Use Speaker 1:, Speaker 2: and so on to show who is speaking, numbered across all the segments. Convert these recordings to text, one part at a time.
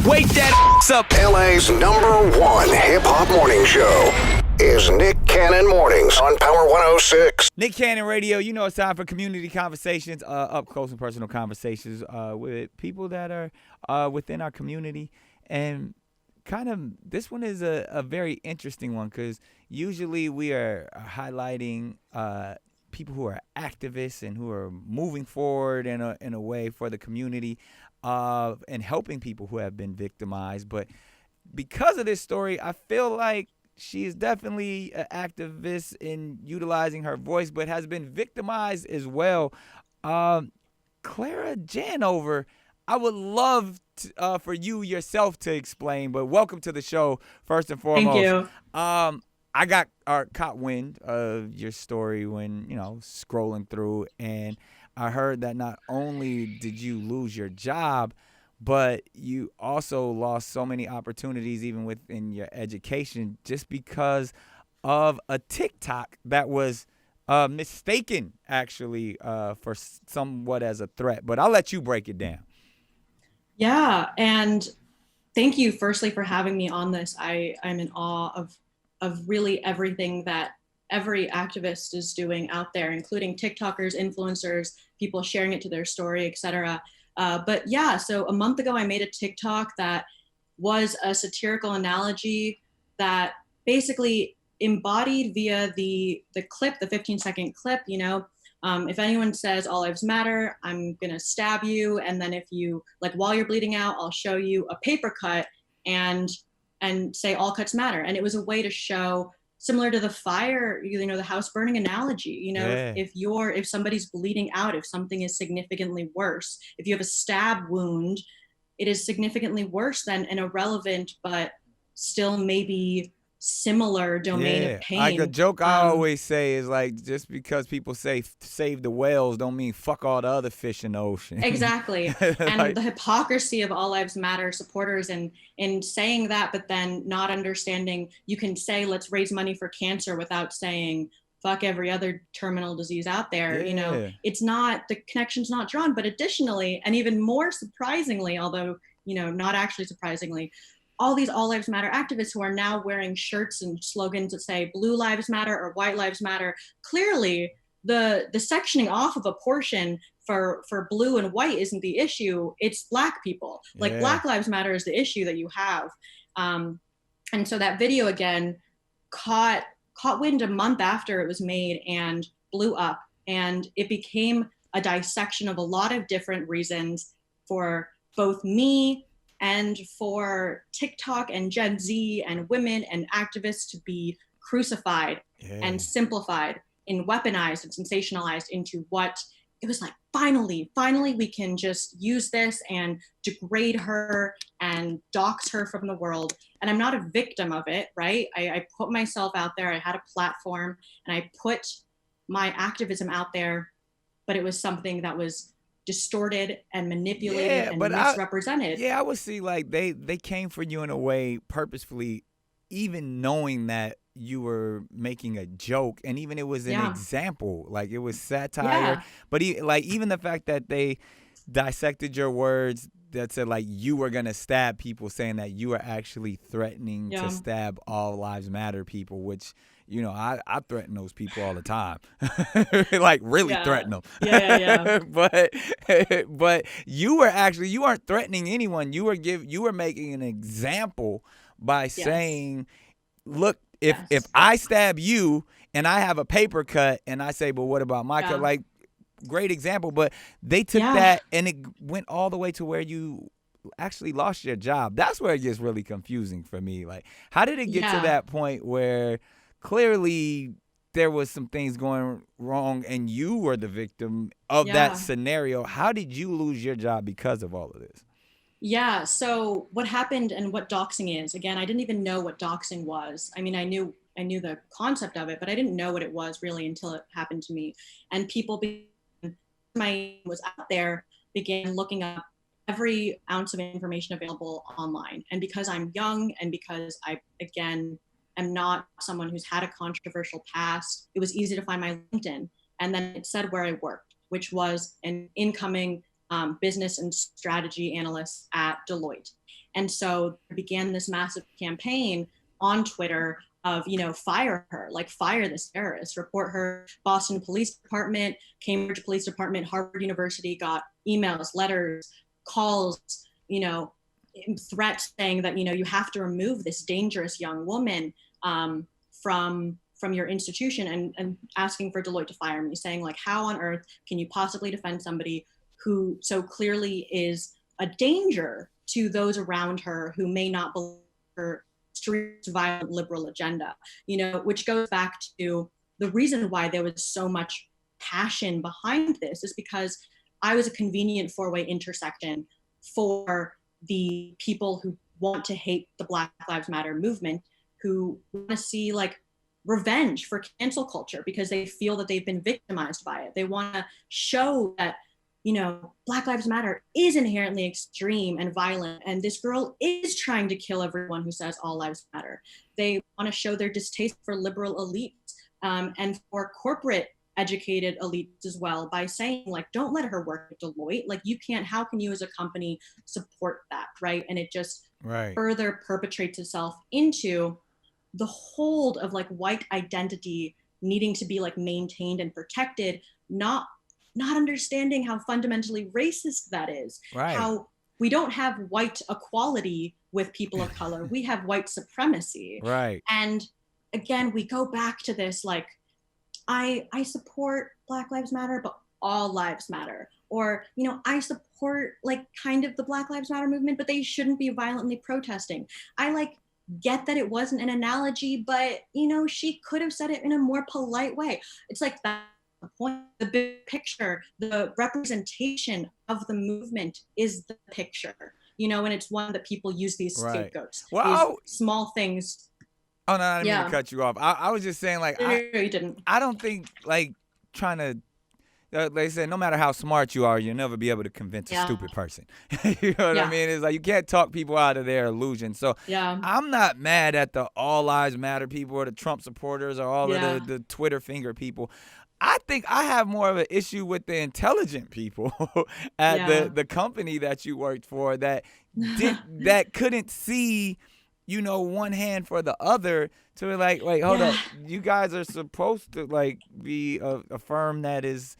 Speaker 1: Wake that up.
Speaker 2: LA's #1 hip-hop morning show is Nick Cannon Mornings on Power 106.
Speaker 1: Nick Cannon Radio, you know it's time for community conversations, up close and personal conversations with people that are within our community. And kind of this one is a very interesting one because usually we are highlighting people who are activists and who are moving forward in a way for the community and helping people who have been victimized. But because of this story, I feel like she is definitely an activist in utilizing her voice, but has been victimized as well. Claira Janover, I would love for you yourself to explain, but welcome to the show first and foremost.
Speaker 3: Thank you.
Speaker 1: I got caught wind of your story when, scrolling through, and I heard that not only did you lose your job, but you also lost so many opportunities even within your education just because of a TikTok that was mistaken actually for somewhat as a threat. But I'll let you break it down.
Speaker 3: Yeah, and thank you firstly for having me on this. I'm in awe of really everything that every activist is doing out there, including TikTokers, influencers, people sharing it to their story, etc. But yeah, so a month ago, I made a TikTok that was a satirical analogy that basically embodied via the clip, the 15-second clip, if anyone says all lives matter, I'm going to stab you. And then if you, while you're bleeding out, I'll show you a paper cut and say all cuts matter. And it was a way to show, similar to the fire, the house burning analogy,
Speaker 1: Yeah.
Speaker 3: if somebody's bleeding out, if something is significantly worse, if you have a stab wound, it is significantly worse than an irrelevant, but still maybe similar domain of pain.
Speaker 1: Like a joke I always say is just because people say save the whales don't mean fuck all the other fish in the ocean.
Speaker 3: Exactly. And the hypocrisy of all lives matter supporters and in saying that, but then not understanding you can say let's raise money for cancer without saying fuck every other terminal disease out there. It's not, the connection's not drawn. But additionally, and even more surprisingly, although not actually surprisingly, all these all lives matter activists who are now wearing shirts and slogans that say blue lives matter or white lives matter. Clearly the sectioning off of a portion for blue and white isn't the issue. It's black people. Black lives matter is the issue that you have. And so that video again caught wind a month after it was made and blew up, and it became a dissection of a lot of different reasons for both me and for TikTok and Gen Z and women and activists to be crucified and simplified and weaponized and sensationalized into what it was like, finally we can just use this and degrade her and dox her from the world. And I'm not a victim of it, right? I put myself out there, I had a platform, and I put my activism out there, but it was something that was distorted and manipulated and misrepresented.
Speaker 1: I would see they came for you in a way purposefully, even knowing that you were making a joke, and even it was an example, it was satire. But even the fact that they dissected your words that said you were gonna stab people, saying that you were actually threatening to stab all lives matter people, which I threaten those people all the time, really threaten them.
Speaker 3: Yeah.
Speaker 1: But you weren't threatening anyone. You were making an example by saying, look, if I stab you and I have a paper cut and I say, but what about my cut? Great example. But they took that and it went all the way to where you actually lost your job. That's where it gets really confusing for me. How did it get to that point where clearly there was some things going wrong and you were the victim of that scenario? How did you lose your job because of all of this?
Speaker 3: Yeah, so what happened and what doxing is, again, I didn't even know what doxing was. I mean, I knew the concept of it, but I didn't know what it was really until it happened to me. And people, my was out there, began looking up every ounce of information available online. And because I'm young and because I, again, am not someone who's had a controversial past, it was easy to find my LinkedIn. And then it said where I worked, which was an incoming business and strategy analyst at Deloitte. And so began this massive campaign on Twitter of, fire her, like fire this terrorist, report her. Boston Police Department, Cambridge Police Department, Harvard University got emails, letters, calls, threats saying that, you have to remove this dangerous young woman from your institution, and asking for Deloitte to fire me, saying like, how on earth can you possibly defend somebody who so clearly is a danger to those around her who may not believe her extreme violent liberal agenda, which goes back to the reason why there was so much passion behind this is because I was a convenient four-way intersection for the people who want to hate the Black Lives Matter movement, who want to see like revenge for cancel culture because they feel that they've been victimized by it. They want to show that, Black Lives Matter is inherently extreme and violent, and this girl is trying to kill everyone who says all lives matter. They want to show their distaste for liberal elites and for corporate educated elites as well by saying like, don't let her work at Deloitte. Like how can you as a company support that, right? And it just further perpetrates itself into the hold of like white identity needing to be like maintained and protected, not understanding how fundamentally racist that is.
Speaker 1: Right.
Speaker 3: How we don't have white equality with people of color. We have white supremacy.
Speaker 1: Right.
Speaker 3: And again, we go back to this, like, I support Black Lives Matter, but all lives matter. Or, I support like kind of the Black Lives Matter movement, but they shouldn't be violently protesting. I get that it wasn't an analogy, but she could have said it in a more polite way. It's like that. The point, the big picture, the representation of the movement is the picture, and it's one that people use these scapegoats,
Speaker 1: well,
Speaker 3: these small things.
Speaker 1: Oh, no, I didn't mean to cut you off. I was just saying, like,
Speaker 3: you didn't.
Speaker 1: I don't think, like, trying to, they said, no matter how smart you are, you'll never be able to convince a stupid person. You know what I mean? It's like, you can't talk people out of their illusion. So I'm not mad at the All Lives Matter people or the Trump supporters or all of the Twitter finger people. I think I have more of an issue with the intelligent people at the company that you worked for that that couldn't see, one hand for the other to be like, wait, hold up. You guys are supposed to like be a firm that is,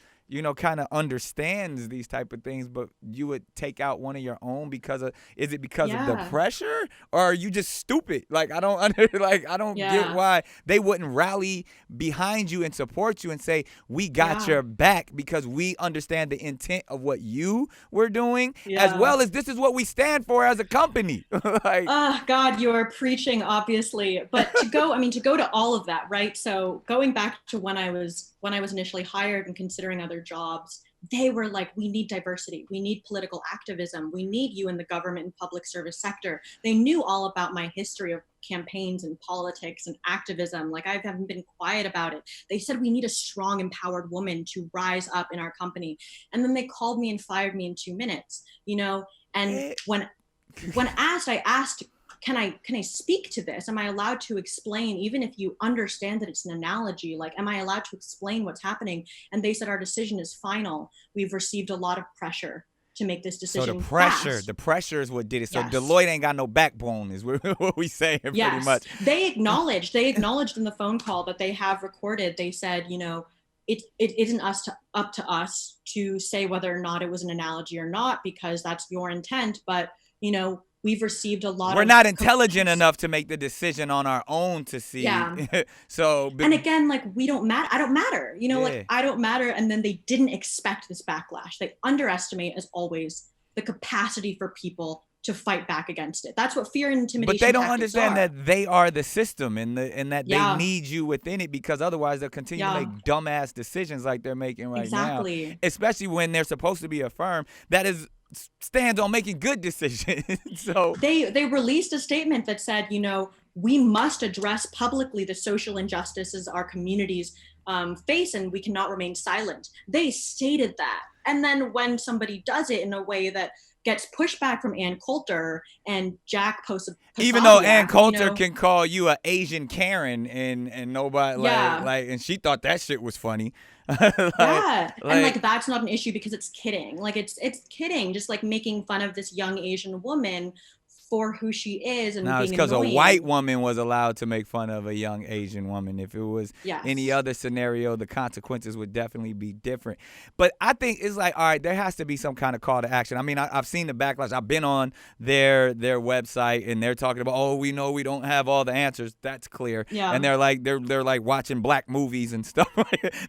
Speaker 1: kind of understands these type of things, but you would take out one of your own because of the pressure, or are you just stupid? Like, I don't get why they wouldn't rally behind you and support you and say, we got your back because we understand the intent of what you were doing, as well as this is what we stand for as a company. Like,
Speaker 3: God, you are preaching, obviously, but to go to all of that, right? So going back to when I was initially hired and considering other jobs, they were like, we need diversity. We need political activism. We need you in the government and public service sector. They knew all about my history of campaigns and politics and activism. Like, I haven't been quiet about it. They said, we need a strong, empowered woman to rise up in our company. And then they called me and fired me in 2 minutes, and when asked, I asked, can I speak to this? Am I allowed to explain, even if you understand that it's an analogy, like, am I allowed to explain what's happening? And they said, our decision is final. We've received a lot of pressure to make this decision.
Speaker 1: So the pressure is what did it. So Deloitte ain't got no backbone is what we saying pretty much.
Speaker 3: They acknowledged in the phone call that they have recorded. They said, it isn't up to us to say whether or not it was an analogy or not, because that's your intent. But, we've received a lot.
Speaker 1: We're not intelligent enough to make the decision on our own to see. So,
Speaker 3: and again, like, we don't matter. I don't matter. Like, I don't matter. And then they didn't expect this backlash. They underestimate, as always, the capacity for people to fight back against it. That's what fear and intimidation.
Speaker 1: But they don't understand that they are the system and that they need you within it, because otherwise they'll continue to make dumbass decisions like they're making right now. Especially when they're supposed to be a firm that stands on making good decisions. So
Speaker 3: they released a statement that said, we must address publicly the social injustices our communities face, and we cannot remain silent. They stated that. And then when somebody does it in a way that gets pushback from Ann Coulter and Jack Posobiec,
Speaker 1: even though Ann Coulter can call you a Asian Karen and nobody like, and she thought that shit was funny. And
Speaker 3: that's not an issue because it's kidding. Like, it's kidding, just like making fun of this young Asian woman for who she is and
Speaker 1: Now it's
Speaker 3: being
Speaker 1: because a
Speaker 3: annoying.
Speaker 1: white woman was allowed to make fun of a young Asian woman. If it was
Speaker 3: Yes.
Speaker 1: any other scenario, the consequences would definitely be different. But I think it's like, all right, there has to be some kind of call to action. I mean, I've seen the backlash. I've been on their website, and they're talking about, oh, we know we don't have all the answers. That's clear.
Speaker 3: Yeah.
Speaker 1: And they're like watching black movies and stuff.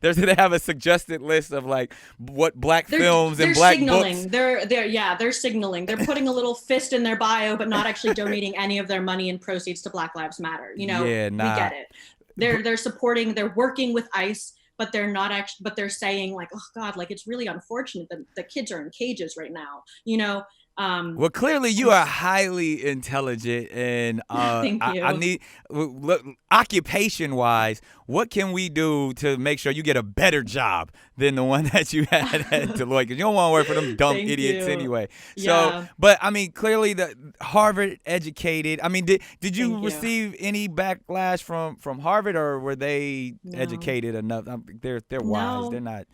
Speaker 1: They have a suggested list of like what black films and black
Speaker 3: signaling.
Speaker 1: books.
Speaker 3: They're signaling. They're putting a little fist in their bio, but not actually donating any of their money and proceeds to Black Lives Matter. You know,
Speaker 1: Yeah, nah.
Speaker 3: we get it. They're supporting. They're working with ICE, but they're not actually. But they're saying like, oh God, like it's really unfortunate that the kids are in cages right now. You know.
Speaker 1: Well, clearly you are highly intelligent, and
Speaker 3: Thank you.
Speaker 1: I need look, occupation-wise, what can we do to make sure you get a better job than the one that you had at Deloitte? Because you don't want to work for them dumb
Speaker 3: Thank
Speaker 1: idiots
Speaker 3: you.
Speaker 1: anyway.
Speaker 3: Yeah.
Speaker 1: So, but I mean, clearly the Harvard educated. I mean, did you
Speaker 3: Thank you.
Speaker 1: receive any backlash from Harvard, or were they
Speaker 3: No.
Speaker 1: educated enough? They're wise.
Speaker 3: No.
Speaker 1: They're not.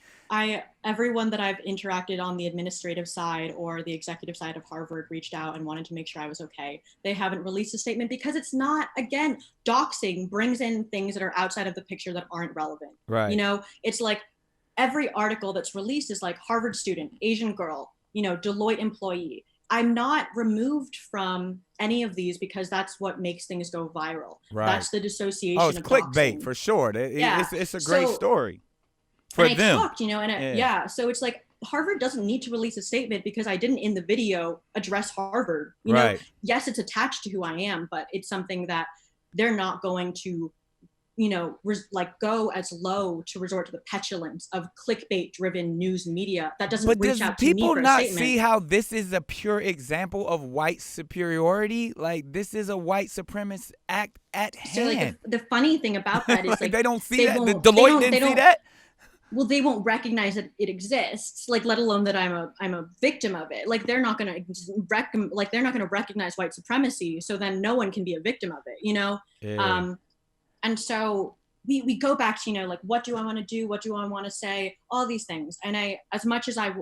Speaker 3: Everyone that I've interacted on the administrative side or the executive side of Harvard reached out and wanted to make sure I was okay. They haven't released a statement because it's not, again, doxing brings in things that are outside of the picture that aren't relevant.
Speaker 1: Right.
Speaker 3: You know, it's like every article that's released is like Harvard student, Asian girl, you know, Deloitte employee. I'm not removed from any of these because that's what makes things go viral.
Speaker 1: Right.
Speaker 3: That's the dissociation.
Speaker 1: Oh, it's
Speaker 3: of
Speaker 1: clickbait
Speaker 3: doxing.
Speaker 1: for sure.
Speaker 3: Yeah.
Speaker 1: It's a great
Speaker 3: So-
Speaker 1: story. For
Speaker 3: and
Speaker 1: them.
Speaker 3: I talked, you know, and yeah, so it's like Harvard doesn't need to release a statement because I didn't in the video address Harvard. You know, yes, it's attached to who I am, but it's something that they're not going to, you know, go as low to resort to the petulance of clickbait-driven news media that doesn't reach out to me for a statement.
Speaker 1: But does people not see how this is a pure example of white superiority? Like, this is a white supremacist act at hand.
Speaker 3: So, like, the funny thing about that is, like,
Speaker 1: they don't see that.
Speaker 3: won't-
Speaker 1: Deloitte
Speaker 3: they
Speaker 1: didn't
Speaker 3: don't-
Speaker 1: see that?
Speaker 3: Well, they won't recognize that it exists, like, let alone that I'm a victim of it. Like, they're not gonna recognize white supremacy, so then no one can be a victim of it, you know?
Speaker 1: Yeah.
Speaker 3: And so we go back to, you know, like, what do I want to do? What do I want to say? All these things. And as much as I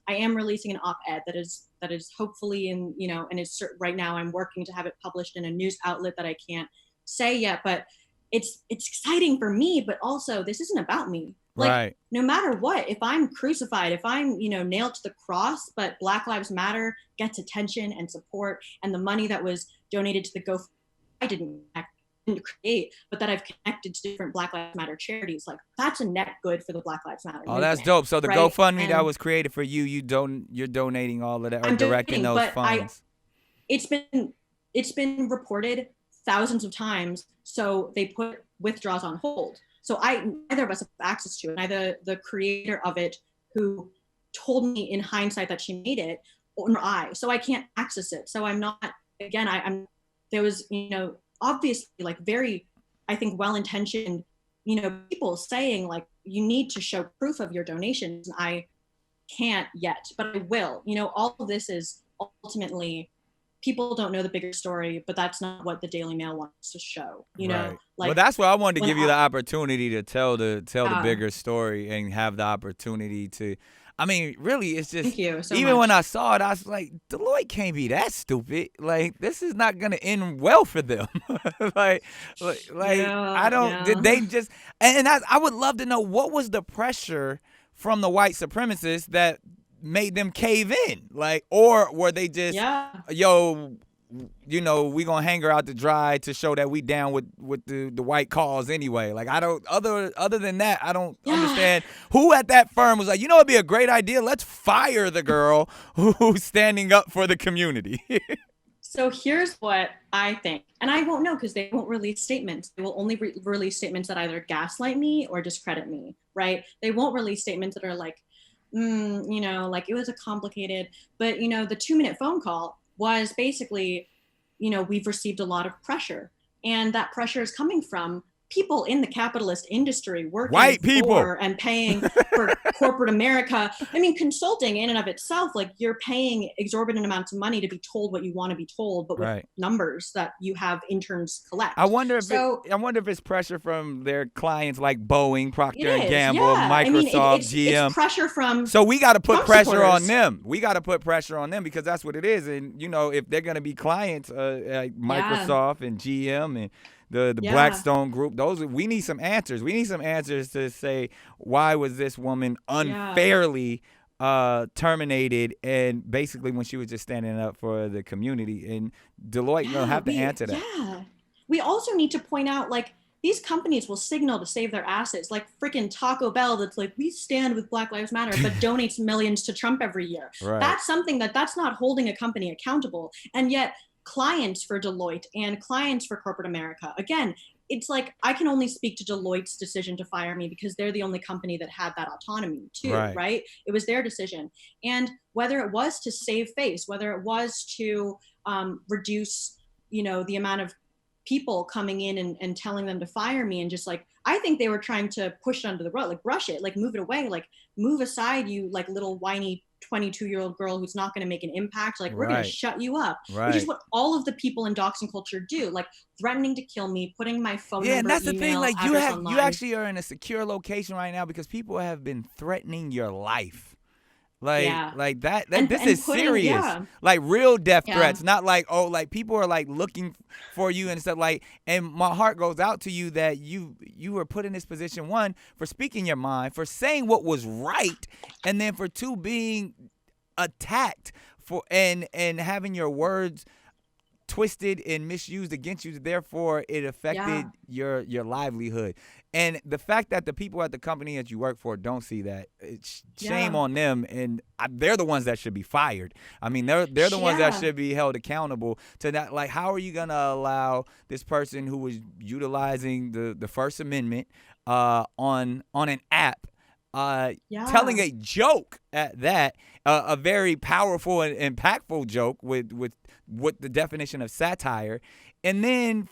Speaker 3: am releasing an op-ed that is hopefully in, you know, and it's right now I'm working to have it published in a news outlet that I can't say yet, but it's exciting for me, but also this isn't about me. Like,
Speaker 1: right.
Speaker 3: No matter what, if I'm crucified, if I'm, you know, nailed to the cross, but Black Lives Matter gets attention and support, and the money that was donated to the GoFundMe, I didn't create, but that I've connected to different Black Lives Matter charities, like, that's a net good for the Black Lives Matter movement.
Speaker 1: That's dope. So the
Speaker 3: right?
Speaker 1: GoFundMe that was created for you're donating all of that, or directing those funds.
Speaker 3: It's been reported thousands of times, so they put withdrawals on hold. So neither of us have access to it. Neither the creator of it, who told me in hindsight that she made it, or I. So I can't access it. So I'm not. Again, there was, you know, obviously, like, very, I think, well-intentioned, you know, people saying, like, you need to show proof of your donations. And I can't yet, but I will. You know, all of this is ultimately, people don't know the bigger story, but that's not what the Daily Mail wants to show. You know, like,
Speaker 1: well, that's why I wanted to give you the opportunity to tell the bigger story and have the opportunity to. I mean, really, it's just,
Speaker 3: thank you so
Speaker 1: even
Speaker 3: much.
Speaker 1: when I saw it, I was like, Deloitte can't be that stupid. Like, this is not gonna end well for them. like, I don't.
Speaker 3: Yeah.
Speaker 1: Did they just? And I would love to know, what was the pressure from the white supremacists that made them cave in? Like, or were they just, yo, you know, we gonna hang her out to dry to show that we down with the white cause anyway? Like, I don't, other than that, I don't understand who at that firm was like, you know, it'd be a great idea, let's fire the girl who's standing up for the community.
Speaker 3: So here's what I think, and I won't know because they won't release statements. They will only release statements that either gaslight me or discredit me, right? They won't release statements that are like, you know, like, it was a complicated, but, you know, the 2-minute phone call was basically, you know, we've received a lot of pressure, and that pressure is coming from people in the capitalist industry working
Speaker 1: White people
Speaker 3: for and paying for corporate America. I mean, consulting in and of itself, like you're paying exorbitant amounts of money to be told what you want to be told, but with numbers that you have interns collect.
Speaker 1: I wonder if it's pressure from their clients like Boeing, Procter and Gamble,
Speaker 3: yeah.
Speaker 1: Microsoft, GM.
Speaker 3: It's pressure from
Speaker 1: so we got to put
Speaker 3: Trump
Speaker 1: pressure
Speaker 3: supporters.
Speaker 1: on them. We got to put pressure on them because that's what it is. And you know, if they're gonna be clients, like Microsoft and GM and the Blackstone Group, we need some answers. We need some answers to say, why was this woman unfairly terminated, and basically when she was just standing up for the community. And Deloitte will have to answer that.
Speaker 3: Yeah. We also need to point out, like, these companies will signal to save their assets, like freaking Taco Bell that's like, we stand with Black Lives Matter, but donates millions to Trump every year.
Speaker 1: Right.
Speaker 3: That's something that's not holding a company accountable. And yet clients for Deloitte and clients for corporate America, again, it's like, I can only speak to Deloitte's decision to fire me because they're the only company that had that autonomy too, right? It was their decision. And whether it was to save face, whether it was to reduce, you know, the amount of people coming in and telling them to fire me, and just like, I think they were trying to push it under the rug, like brush it, like move it away, like move aside, you like little whiny 22-year-old girl who's not going to make an impact, like we're going to shut you up, which is what all of the people in doxing culture do, like threatening to kill me, putting my phone number,
Speaker 1: and that's the thing, like you
Speaker 3: online.
Speaker 1: actually are in a secure location right now because people have been threatening your life. Like that this is serious. Like real death threats, not like, oh, like people are like looking for you and stuff, like, and my heart goes out to you that you were put in this position, one, for speaking your mind, for saying what was right, and then for two, being attacked for and having your words twisted and misused against you, therefore it affected your livelihood. And the fact that the people at the company that you work for don't see that, it's shame on them, and they're the ones that should be fired. I mean, they're the ones that should be held accountable to that. Like, how are you gonna allow this person who was utilizing the First Amendment on an app, telling a joke at that, a very powerful and impactful joke with what the definition of satire, and then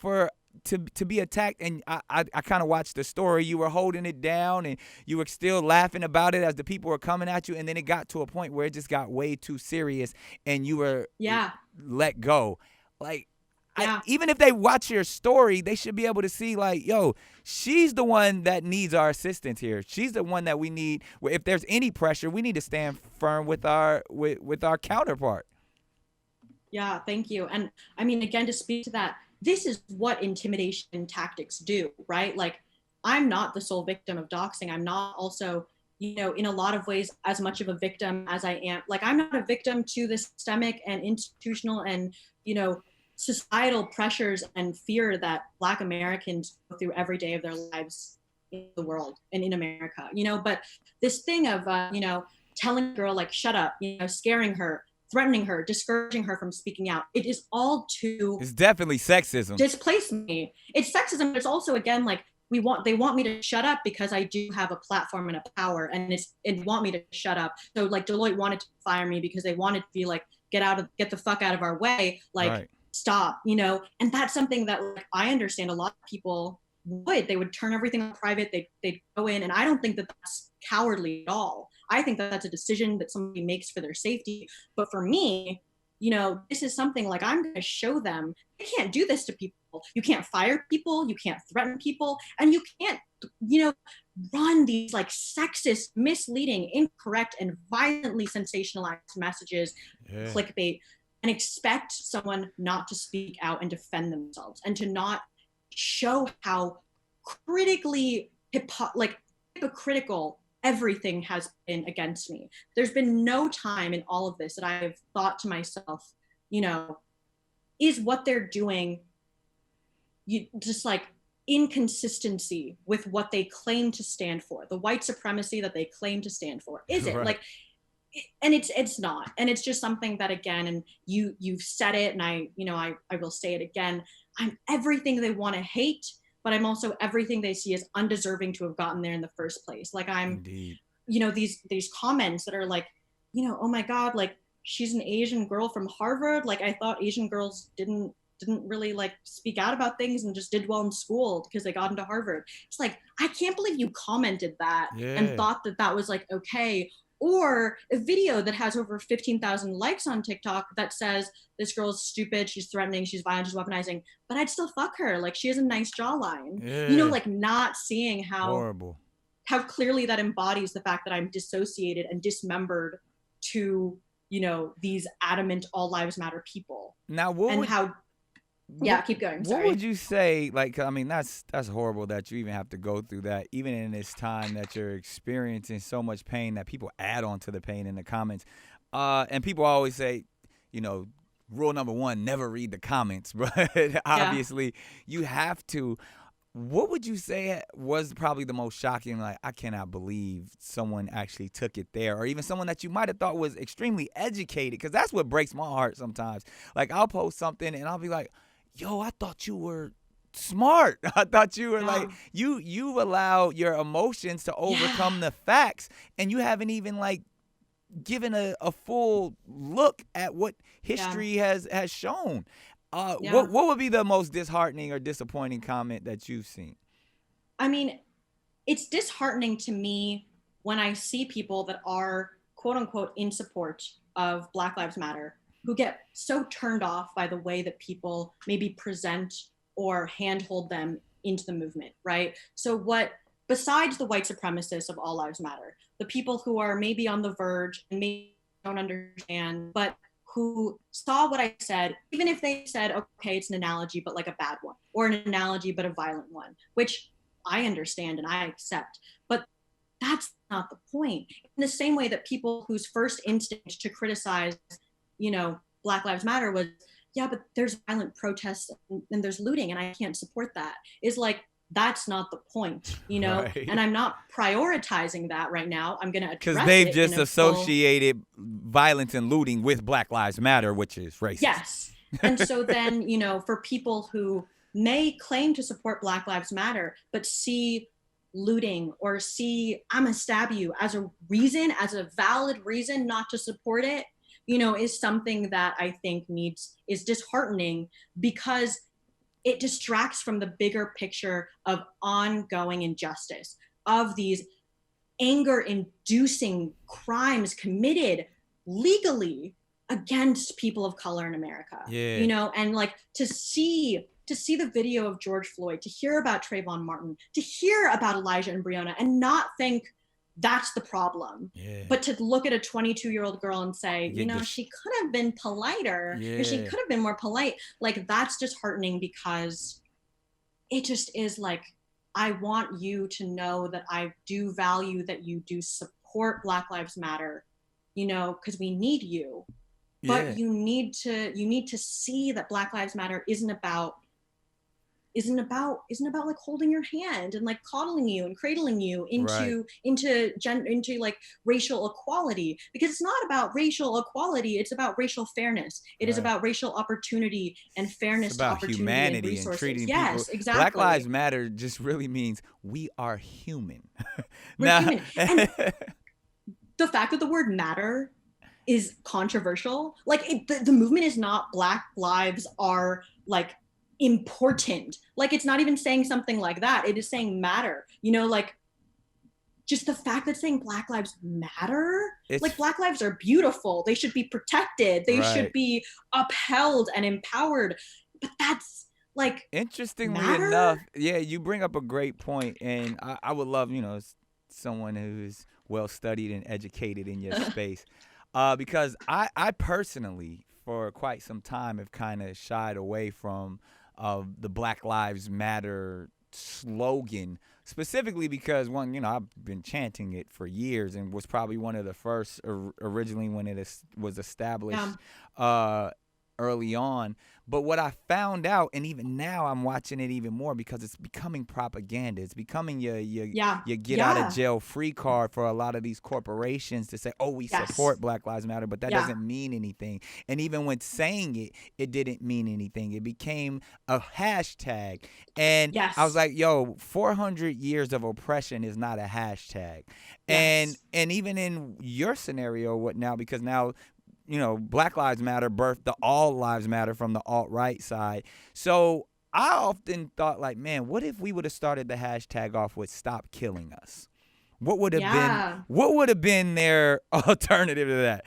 Speaker 1: to be attacked? And I kind of watched the story. You were holding it down and you were still laughing about it as the people were coming at you, and then it got to a point where it just got way too serious and you were let go. Like, even if they watch your story, they should be able to see, like, yo, she's the one that needs our assistance here. She's the one that we need. If there's any pressure, we need to stand firm with our counterpart.
Speaker 3: Yeah, thank you. And I mean, again, to speak to that, this is what intimidation tactics do, right? Like, I'm not the sole victim of doxing. I'm not also, you know, in a lot of ways, as much of a victim as I am. Like, I'm not a victim to the systemic and institutional and, you know, societal pressures and fear that Black Americans go through every day of their lives in the world and in America, you know. But this thing of, you know, telling a girl, like, shut up, you know, scaring her, threatening her, discouraging her from speaking out, it is all to...
Speaker 1: It's definitely sexism.
Speaker 3: Displace me. It's sexism, but it's also, again, like, they want me to shut up because I do have a platform and a power, and it want me to shut up. So, like, Deloitte wanted to fire me because they wanted to be like, get the fuck out of our way, like, stop, you know. And that's something that, like, I understand a lot of people they would turn everything on private, they'd go in, and I don't think that that's cowardly at all. I think that that's a decision that somebody makes for their safety. But for me, you know, this is something, like, I'm going to show them you can't do this to people. You can't fire people, you can't threaten people, and you can't, you know, run these, like, sexist, misleading, incorrect, and violently sensationalized messages, clickbait, and expect someone not to speak out and defend themselves, and to not show how critically hypocritical everything has been against me. There's been no time in all of this that I've thought to myself, you know, is what they're doing just like inconsistency with what they claim to stand for, the white supremacy that they claim to stand for? Is it like, and it's not, and it's just something that, again, and you've said it, and I will say it again, I'm everything they want to hate, but I'm also everything they see as undeserving to have gotten there in the first place. Like, I'm,
Speaker 1: Indeed.
Speaker 3: You know, these comments that are like, you know, oh my God, like, she's an Asian girl from Harvard. Like, I thought Asian girls didn't didn't really like speak out about things and just did well in school because they got into Harvard. It's like, I can't believe you commented that and thought that that was like okay. Or a video that has over 15,000 likes on TikTok that says this girl's stupid, she's threatening, she's violent, she's weaponizing, but I'd still fuck her. Like, she has a nice jawline. You know, like not seeing how clearly that embodies the fact that I'm dissociated and dismembered to, you know, these adamant all lives matter people.
Speaker 1: Now,
Speaker 3: keep going. Sorry.
Speaker 1: What would you say? Like, I mean, that's horrible that you even have to go through that, even in this time that you're experiencing so much pain that people add on to the pain in the comments. And people always say, you know, rule number 1, never read the comments, but obviously you have to. What would you say was probably the most shocking? Like, I cannot believe someone actually took it there, or even someone that you might have thought was extremely educated, because that's what breaks my heart sometimes. Like, I'll post something and I'll be like, yo, I thought you were smart. I thought you were like, you allow your emotions to overcome the facts, and you haven't even like given a full look at what history has shown. What would be the most disheartening or disappointing comment that you've seen?
Speaker 3: I mean, it's disheartening to me when I see people that are quote unquote in support of Black Lives Matter who get so turned off by the way that people maybe present or handhold them into the movement, right? So besides the white supremacists of All Lives Matter, the people who are maybe on the verge and maybe don't understand, but who saw what I said, even if they said, okay, it's an analogy, but like a bad one, or an analogy, but a violent one, which I understand and I accept, but that's not the point. In the same way that people whose first instinct to criticize, you know, Black Lives Matter was, yeah, but there's violent protests and there's looting and I can't support that, is like, that's not the point, you know? Right. And I'm not prioritizing that right now. I'm going to address it.
Speaker 1: Because they've just associated violence and looting with Black Lives Matter, which is racist.
Speaker 3: Yes. And so then, you know, for people who may claim to support Black Lives Matter, but see looting or see I'm gonna stab you as a reason, as a valid reason not to support it, you know, is something that I think is disheartening, because it distracts from the bigger picture of ongoing injustice, of these anger-inducing crimes committed legally against people of color in America. Yeah. You know, and like to see the video of George Floyd, to hear about Trayvon Martin, to hear about Elijah and Breonna, and not think that's the problem, but to look at a 22-year-old girl and say, you know, she could have been politer, or she could have been more polite. Like, that's disheartening, because it just is like, I want you to know that I do value that you do support Black Lives Matter, you know, because we need you. But you need to see that Black Lives Matter isn't about like holding your hand and like coddling you and cradling you into like racial equality, because it's not about racial equality, it's about racial fairness. It is about racial opportunity and fairness, it's about to opportunity humanity and resources. And treating people. Exactly.
Speaker 1: Black Lives Matter just really means we are human.
Speaker 3: We're human. And the fact that the word matter is controversial, like the movement is not Black lives are like important, like it's not even saying something like that, it is saying matter, you know, like just the fact that saying Black lives matter, like Black lives are beautiful, they should be protected, they should be upheld and empowered, but that's like,
Speaker 1: interestingly enough, you bring up a great point, and I would love, you know, someone who's well studied and educated in your space, because I personally for quite some time have kind of shied away from the Black Lives Matter slogan, specifically because, one, you know, I've been chanting it for years and was probably one of the first originally when it was established early on. But what I found out, and even now I'm watching it even more, because it's becoming propaganda. It's becoming your get out of jail free card for a lot of these corporations to say, oh, we support Black Lives Matter, but that doesn't mean anything. And even when saying it, it didn't mean anything. It became a hashtag. And I was like, yo, 400 years of oppression is not a hashtag. And even in your scenario, what now, because now, Black Lives Matter birthed the All Lives Matter from the alt-right side. So I often thought, like, man, what if we would have started the hashtag off with "Stop Killing Us"? What would have been their alternative to that?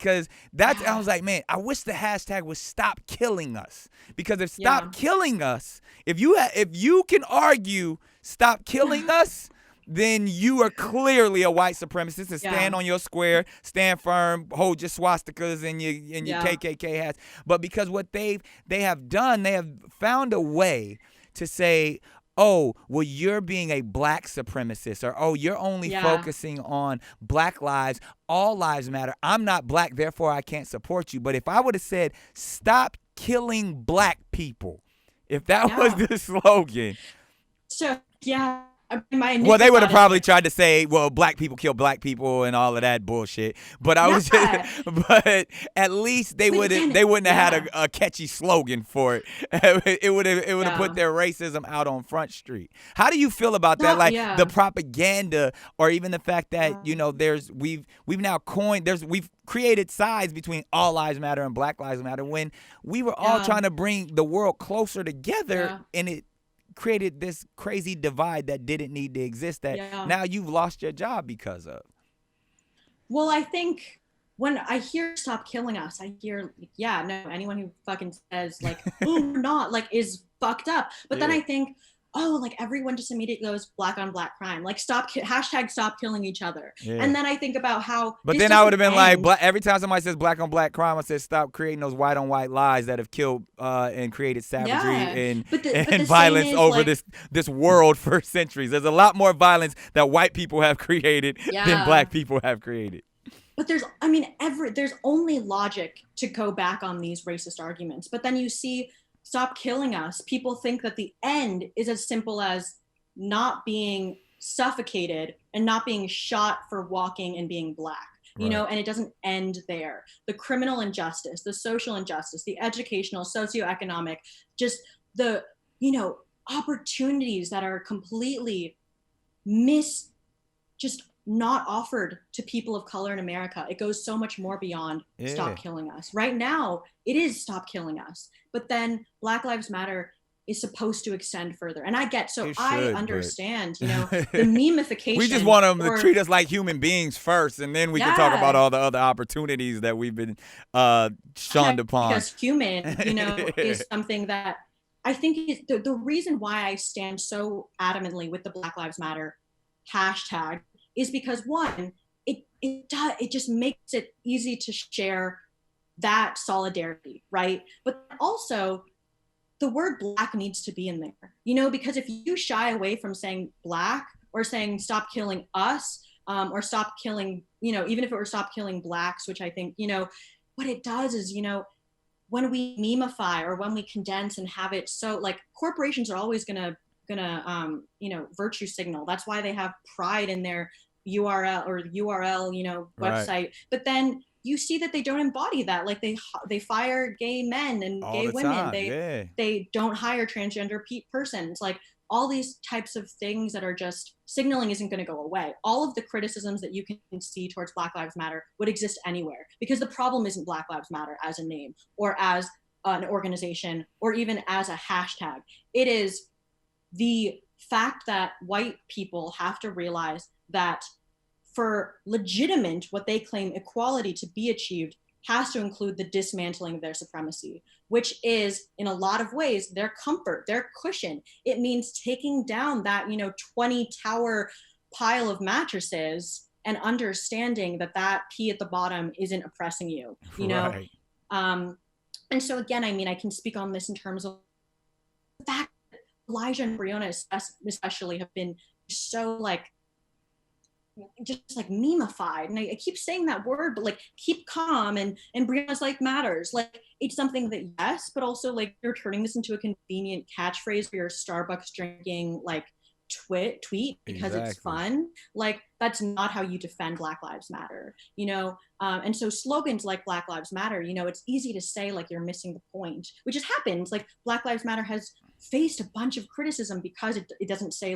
Speaker 1: Cause I was like, man, I wish the hashtag was "Stop Killing Us," because if "Stop Killing Us," if you can argue "Stop Killing Us," then you are clearly a white supremacist and stand on your square, stand firm, hold your swastikas and your KKK hats. But because what they have done, they have found a way to say, oh, well, you're being a black supremacist, or, oh, you're only focusing on black lives, all lives matter. I'm not black, therefore I can't support you. But if I would have said, "Stop killing black people," if that was the slogan.
Speaker 3: So,
Speaker 1: well, they would have probably tried to say, well, black people kill black people and all of that bullshit. But but at least they wouldn't have had a catchy slogan for it. It would have put their racism out on Front Street. How do you feel about that? The propaganda, or even the fact that we've now we've created sides between All Lives Matter and Black Lives Matter when we were all trying to bring the world closer together, and it created this crazy divide that didn't need to exist that now you've lost your job because of.
Speaker 3: Well, I think when I hear "Stop Killing Us," I hear, anyone who fucking says like, "Oh, we're not," like, is fucked up. But then I think, oh, like, everyone just immediately goes black on black crime, like hashtag stop killing each other. And then I think about how.
Speaker 1: But then I would have been like, every time somebody says black on black crime, I said, stop creating those white on white lies that have killed and created savagery and violence over this world for centuries. There's a lot more violence that white people have created than black people have created.
Speaker 3: But there's only logic to go back on these racist arguments. But then you see, "Stop Killing Us," people think that the end is as simple as not being suffocated and not being shot for walking and being black, and it doesn't end there. The criminal injustice, the social injustice, the educational, socioeconomic, just the, opportunities that are completely just not offered to people of color in America. It goes so much more beyond "Stop Killing Us." Right now, it is "Stop Killing Us." But then Black Lives Matter is supposed to extend further. And I understand, the memification.
Speaker 1: We just want them to treat us like human beings first, and then we can talk about all the other opportunities that we've been shunned upon.
Speaker 3: Because human, is something that I think is the reason why I stand so adamantly with the Black Lives Matter hashtag is because, one, it just makes it easy to share that solidarity, right? But also, the word black needs to be in there, because if you shy away from saying black or saying "stop killing us," or "stop killing," even if it were "stop killing blacks," which I think, what it does is, when we memify or when we condense and have it so, like, corporations are always gonna virtue signal. That's why they have pride in their URL, website. Right. But then you see that they don't embody that. Like, they fire gay men and gay women. They don't hire transgender persons. Like, all these types of things that are just signaling isn't going to go away. All of the criticisms that you can see towards Black Lives Matter would exist anywhere, because the problem isn't Black Lives Matter as a name or as an organization or even as a hashtag. It is the fact that white people have to realize that for legitimate, what they claim equality to be achieved, has to include the dismantling of their supremacy, which is, in a lot of ways, their comfort, their cushion. It means taking down that 20-tower pile of mattresses and understanding that pea at the bottom isn't oppressing you,
Speaker 1: Right.
Speaker 3: And so, again, I can speak on this in terms of the fact that Elijah and Breonna especially have been so, just memeified, and I keep saying that word, but keep calm, and Brianna's life matters. It's something that, yes, but also you're turning this into a convenient catchphrase for your Starbucks drinking tweet because It's fun. That's not how you defend Black Lives Matter, and so slogans like Black Lives Matter, it's easy to say you're missing the point, which has happened. Black Lives Matter has faced a bunch of criticism because it doesn't say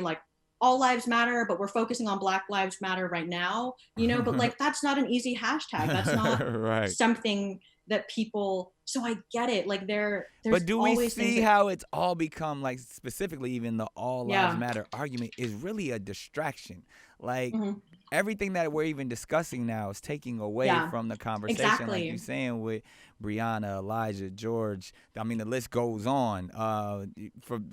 Speaker 3: all lives matter, but we're focusing on Black Lives Matter right now, but like, that's not an easy hashtag. That's not
Speaker 1: Right.
Speaker 3: something that people, so I get it. Like there's
Speaker 1: But do we
Speaker 3: always things
Speaker 1: see
Speaker 3: that,
Speaker 1: how it's all become, like, specifically even the all lives
Speaker 3: yeah.
Speaker 1: matter argument is really a distraction? Like,
Speaker 3: Mhm.
Speaker 1: everything that we're even discussing now is taking away
Speaker 3: Yeah,
Speaker 1: from the conversation, like
Speaker 3: exactly.
Speaker 1: you're saying with Brianna, Elijah, George. I mean, the list goes on.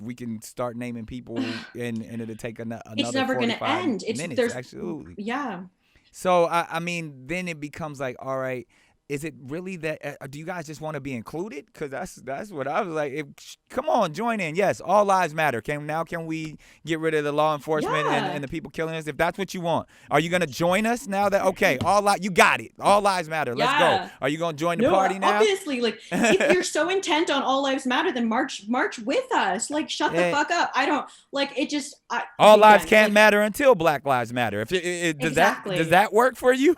Speaker 1: We can start naming people, and it'll take another
Speaker 3: It's never going to
Speaker 1: 45
Speaker 3: end.
Speaker 1: minutes. Absolutely.
Speaker 3: Yeah.
Speaker 1: So I mean, then it becomes like, all right, is it really that? Do you guys just want to be included? Because that's what I was like. Come on, join in. Yes, all lives matter. Can we get rid of the law enforcement
Speaker 3: Yeah.
Speaker 1: and the people killing us? If that's what you want, are you gonna join us now? That okay? You got it. All lives matter. Let's
Speaker 3: Yeah.
Speaker 1: go. Are you gonna join the party now?
Speaker 3: Obviously, like if you're so intent on all lives matter, then march with us. Like shut the fuck up. I don't like it. Just
Speaker 1: all lives can't matter until Black Lives Matter. If it does
Speaker 3: exactly.
Speaker 1: does that work for you?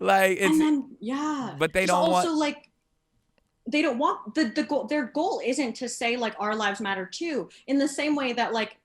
Speaker 1: Like it's
Speaker 3: and then yeah.
Speaker 1: But they
Speaker 3: just
Speaker 1: don't
Speaker 3: also
Speaker 1: want.
Speaker 3: Like they don't want the goal. Their goal isn't to say like our lives matter too. In the same way that like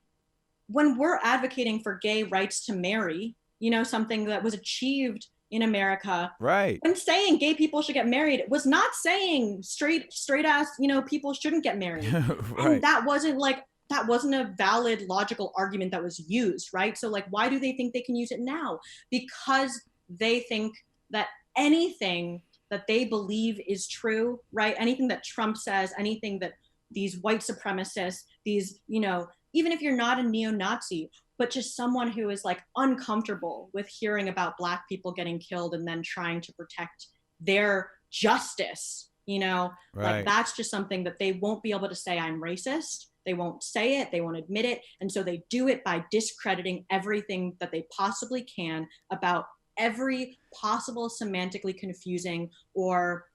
Speaker 3: when we're advocating for gay rights to marry, something that was achieved in America,
Speaker 1: right?
Speaker 3: When saying gay people should get married was not saying straight ass, people shouldn't get married.
Speaker 1: Right.
Speaker 3: And that wasn't a valid logical argument that was used, right? So like, why do they think they can use it now? Because they think that anything that they believe is true, right? Anything that Trump says, anything that these white supremacists, these, even if you're not a neo-Nazi, but just someone who is like uncomfortable with hearing about Black people getting killed and then trying to protect their justice,
Speaker 1: Right.
Speaker 3: like that's just something that they won't be able to say, I'm racist. They won't say it. They won't admit it. And so they do it by discrediting everything that they possibly can about every possible semantically confusing or,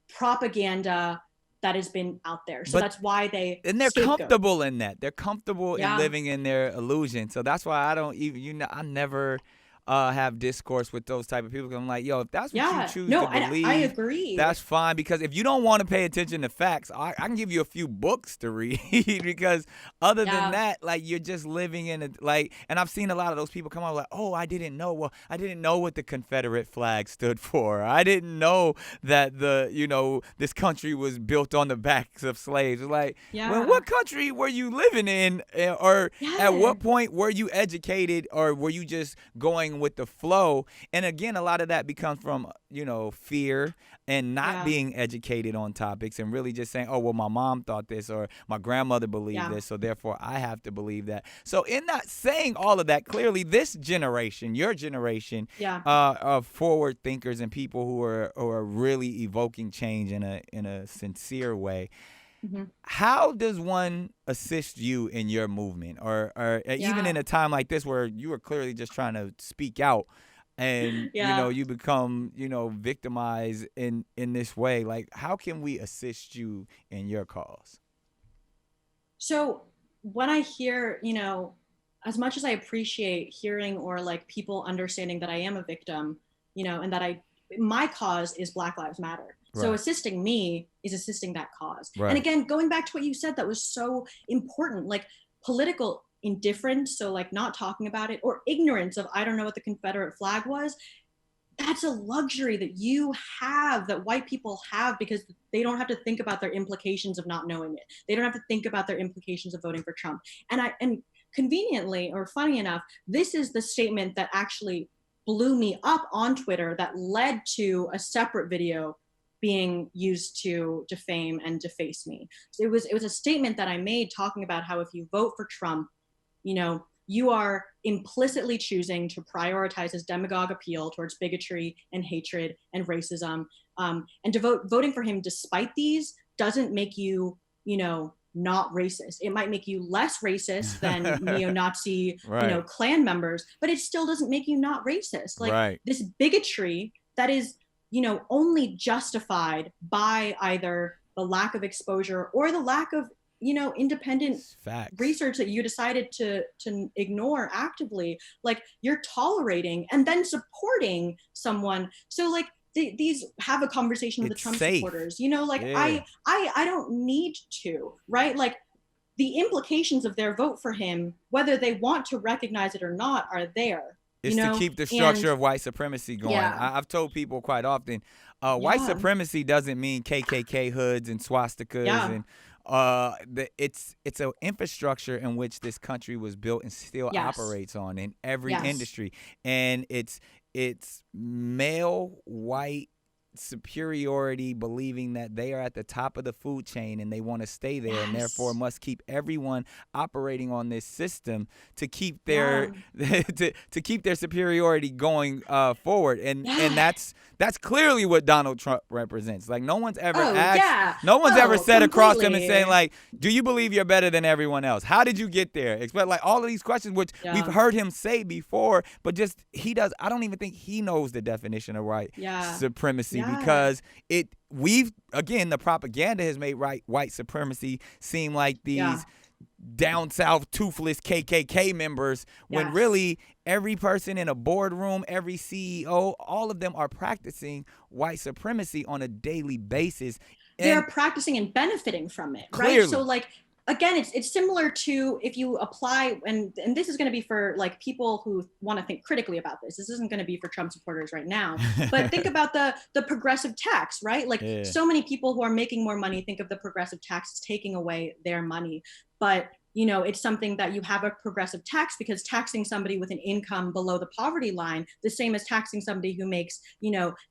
Speaker 3: propaganda that has been out there. So that's why
Speaker 1: they're
Speaker 3: scapegoat.
Speaker 1: Comfortable in that. They're comfortable in living in their illusion. So that's why I don't even, I never have discourse with those type of people. I'm like, yo, if that's what you choose to believe,
Speaker 3: I agree.
Speaker 1: That's fine. Because if you don't want to pay attention to facts, I can give you a few books to read. Because other than that, like you're just living in and I've seen a lot of those people come out like, oh, I didn't know. Well, I didn't know what the Confederate flag stood for. I didn't know that this country was built on the backs of slaves. Like, well, what country were you living in, or at what point were you educated, or were you just going with the flow? And again, a lot of that becomes from fear and not being educated on topics, and really just saying, oh well, my mom thought this, or my grandmother believed this, so therefore I have to believe that. So in not saying all of that, clearly this generation, your generation, of forward thinkers and people who are really evoking change in a sincere way. Mm-hmm. How does one assist you in your movement, or even in a time like this where you are clearly just trying to speak out, and you become victimized in this way? Like, how can we assist you in your cause?
Speaker 3: So when I hear, as much as I appreciate hearing or like people understanding that I am a victim, and that my cause is Black Lives Matter. Right. So assisting me is assisting that cause. Right. And again, going back to what you said, that was so important, like political indifference. So like not talking about it, or ignorance of, I don't know what the Confederate flag was. That's a luxury that you have, that white people have, because they don't have to think about their implications of not knowing it. They don't have to think about their implications of voting for Trump. And conveniently, or funny enough, this is the statement that actually blew me up on Twitter, that led to a separate video being used to defame and deface me. So it was a statement that I made talking about how if you vote for Trump, you are implicitly choosing to prioritize his demagogue appeal towards bigotry and hatred and racism. And voting for him despite these doesn't make you, not racist. It might make you less racist than neo-Nazi, right. Klan members, but it still doesn't make you not racist. Like right. This bigotry that is, only justified by either the lack of exposure or the lack of, independent facts. Research that you decided to ignore actively. Like you're tolerating and then supporting someone. So like these have a conversation with the Trump supporters, I don't need to, right? Like the implications of their vote for him, whether they want to recognize it or not, are there.
Speaker 1: It's to keep the structure of white supremacy going.
Speaker 3: Yeah.
Speaker 1: I've told people quite often, white
Speaker 3: Yeah.
Speaker 1: supremacy doesn't mean KKK hoods and swastikas
Speaker 3: Yeah.
Speaker 1: and it's an infrastructure in which this country was built and still
Speaker 3: Yes.
Speaker 1: operates on in every
Speaker 3: Yes.
Speaker 1: industry, and it's male white superiority, believing that they are at the top of the food chain and they want to stay there, and therefore must keep everyone operating on this system to keep their to keep their superiority going forward, and that's clearly what Donald Trump represents. Like, no one's ever asked, no one's ever said across him and saying, like, do you believe you're better than everyone else? How did you get there? Expect, like, all of these questions which we've heard him say before, but just I don't even think he knows the definition of white supremacy, because again, the propaganda has made white supremacy seem like these down south toothless KKK members, when really every person in a boardroom, every CEO, all of them are practicing white supremacy on a daily basis.
Speaker 3: They're practicing and benefiting from it,
Speaker 1: clearly.
Speaker 3: Right? So, like, again, it's similar to if you apply, and this is going to be for like people who want to think critically about this. This isn't going to be for Trump supporters right now, but think about the progressive tax, right? Like, so many people who are making more money think of the progressive tax as taking away their money, but it's something that you have a progressive tax, because taxing somebody with an income below the poverty line, the same as taxing somebody who makes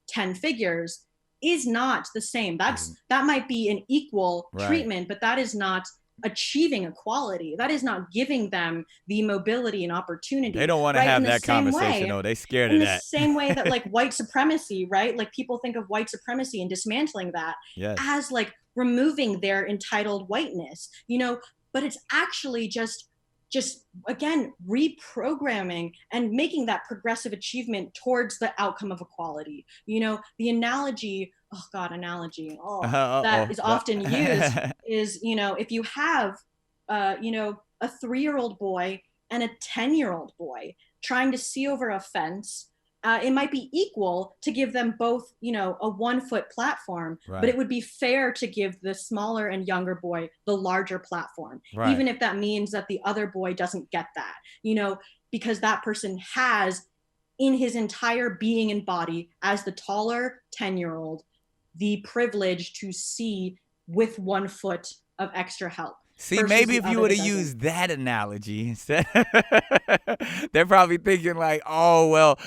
Speaker 3: 10 figures, is not the same. That might be an equal treatment, but that is not achieving equality. That is not giving them the mobility and opportunity.
Speaker 1: They don't want to have that conversation, though. They're scared of that.
Speaker 3: In the same way that, like, white supremacy, right? Like, people think of white supremacy and dismantling that as like removing their entitled whiteness, but it's actually just again reprogramming and making that progressive achievement towards the outcome of equality. The analogy, that is often used is, if you have a 3-year-old boy and a 10-year-old boy trying to see over a fence, it might be equal to give them both, a 1-foot platform, but it would be fair to give the smaller and younger boy the larger platform, even if that means that the other boy doesn't get that, because that person has in his entire being and body, as the taller 10-year-old, the privilege to see with 1 foot of extra help.
Speaker 1: See, maybe if you would have used that analogy instead, they're probably thinking like, oh, well,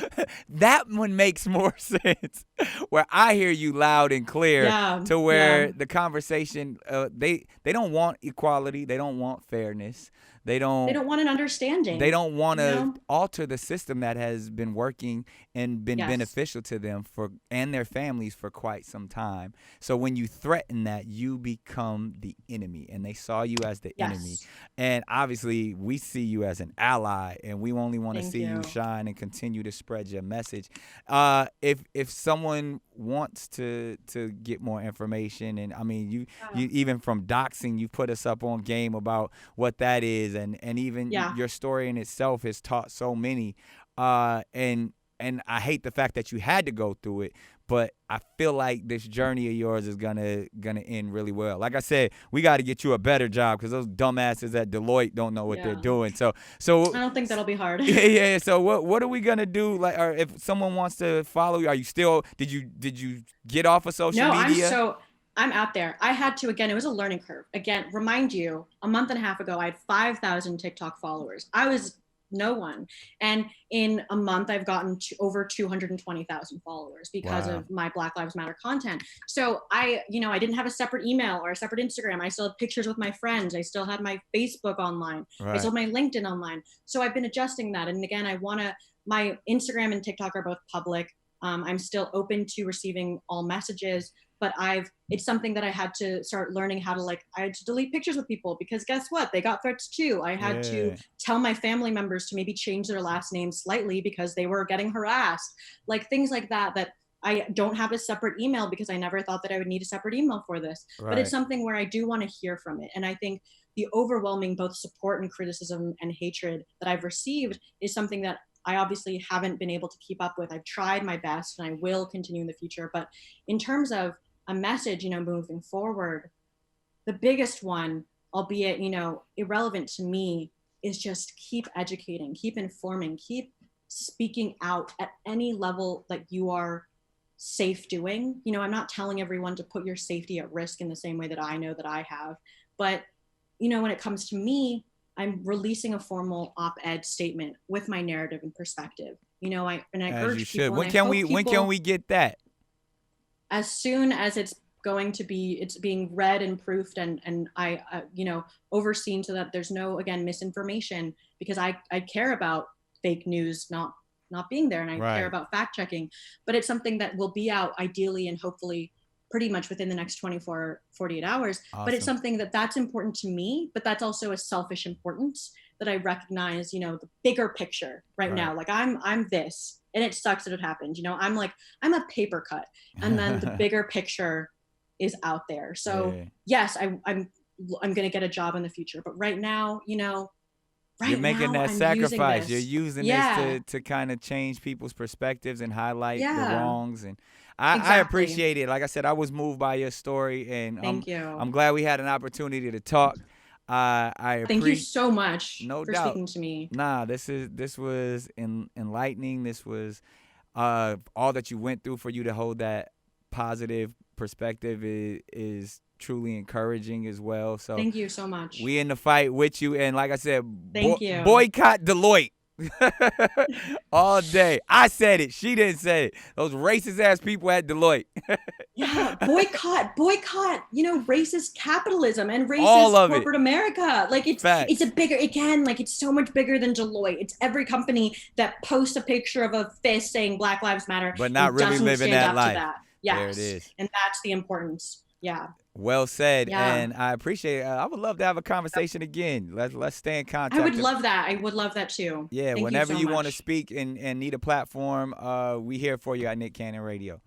Speaker 1: that one makes more sense. Where I hear you loud and clear, to where the conversation, they don't want equality. They don't want fairness. They don't want
Speaker 3: an understanding.
Speaker 1: They don't want to alter the system that has been working and been beneficial to them and their families for quite some time. So when you threaten that, you become the enemy, and they saw you as the enemy. And obviously, we see you as an ally, and we only want to see you shine and continue to spread your message. If someone wants to get more information, and I mean, you even from Doxxing, you put us up on game about what that is. And even your story in itself has taught so many, and I hate the fact that you had to go through it, but I feel like this journey of yours is gonna end really well. Like I said, we got to get you a better job, because those dumbasses at Deloitte don't know what they're doing. So
Speaker 3: I don't think that'll be hard.
Speaker 1: Yeah. So what are we gonna do? Like, or if someone wants to follow you, are you still? Did you get off of social media?
Speaker 3: I'm out there. I had to, again, it was a learning curve. Again, remind you, a month and a half ago, I had 5,000 TikTok followers. I was no one. And in a month, I've gotten to over 220,000 followers because of my Black Lives Matter content. So I didn't have a separate email or a separate Instagram. I still had pictures with my friends. I still had my Facebook online. I still had my LinkedIn online. So I've been adjusting that. And again, my Instagram and TikTok are both public. I'm still open to receiving all messages, but it's something that I had to start learning how to, I had to delete pictures with people, because guess what? They got threats too. I had to tell my family members to maybe change their last name slightly because they were getting harassed, things like that I don't have a separate email, because I never thought that I would need a separate email for this, but it's something where I do want to hear from it. And I think the overwhelming both support and criticism and hatred that I've received is something that I obviously haven't been able to keep up with. I've tried my best, and I will continue in the future. But in terms of a message, moving forward, the biggest one albeit, irrelevant to me, is just keep educating, keep informing, keep speaking out at any level that you are safe doing. I'm not telling everyone to put your safety at risk in the same way that I know that I have. But, when it comes to me, I'm releasing a formal op-ed statement with my narrative and perspective. I
Speaker 1: As
Speaker 3: urge
Speaker 1: you should.
Speaker 3: people.
Speaker 1: When can we get that?
Speaker 3: As soon as it's being read and proofed and I overseen, so that there's no, again, misinformation, because I care about fake news not being there, and I care about fact checking. But it's something that will be out ideally and hopefully pretty much within the next 24, 48 hours. Awesome. But it's something that's important to me, but that's also a selfish importance that I recognize, the bigger picture right now. Like I'm this, and it sucks that it happened. I'm a paper cut, and then the bigger picture is out there. So yes, I'm going to get a job in the future, but right now,
Speaker 1: you're making that sacrifice. You're using this to kind of change people's perspectives and highlight the wrongs. And I appreciate it. Like I said, I was moved by your story, and
Speaker 3: Thank you.
Speaker 1: I'm glad we had an opportunity to talk.
Speaker 3: Thank you so much for
Speaker 1: doubt.
Speaker 3: Speaking to me.
Speaker 1: Nah, this was enlightening. This was all that you went through. For you to hold that positive perspective is truly encouraging as well. So
Speaker 3: thank you so much.
Speaker 1: We in the fight with you, and like I said,
Speaker 3: thank you.
Speaker 1: Boycott Deloitte. All day. I said it. She didn't say it. Those racist ass people at Deloitte.
Speaker 3: Yeah, boycott, racist capitalism and racist corporate America. Like it's so much bigger than Deloitte. It's every company that posts a picture of a fist saying Black Lives Matter,
Speaker 1: but not really living that life.
Speaker 3: Yes.
Speaker 1: There it is.
Speaker 3: And that's the importance. Yeah.
Speaker 1: Well said, and I appreciate it. I would love to have a conversation again. Let's stay in contact.
Speaker 3: I would love that too.
Speaker 1: Yeah, whenever you want to speak and need a platform, we here for you at Nick Cannon Radio.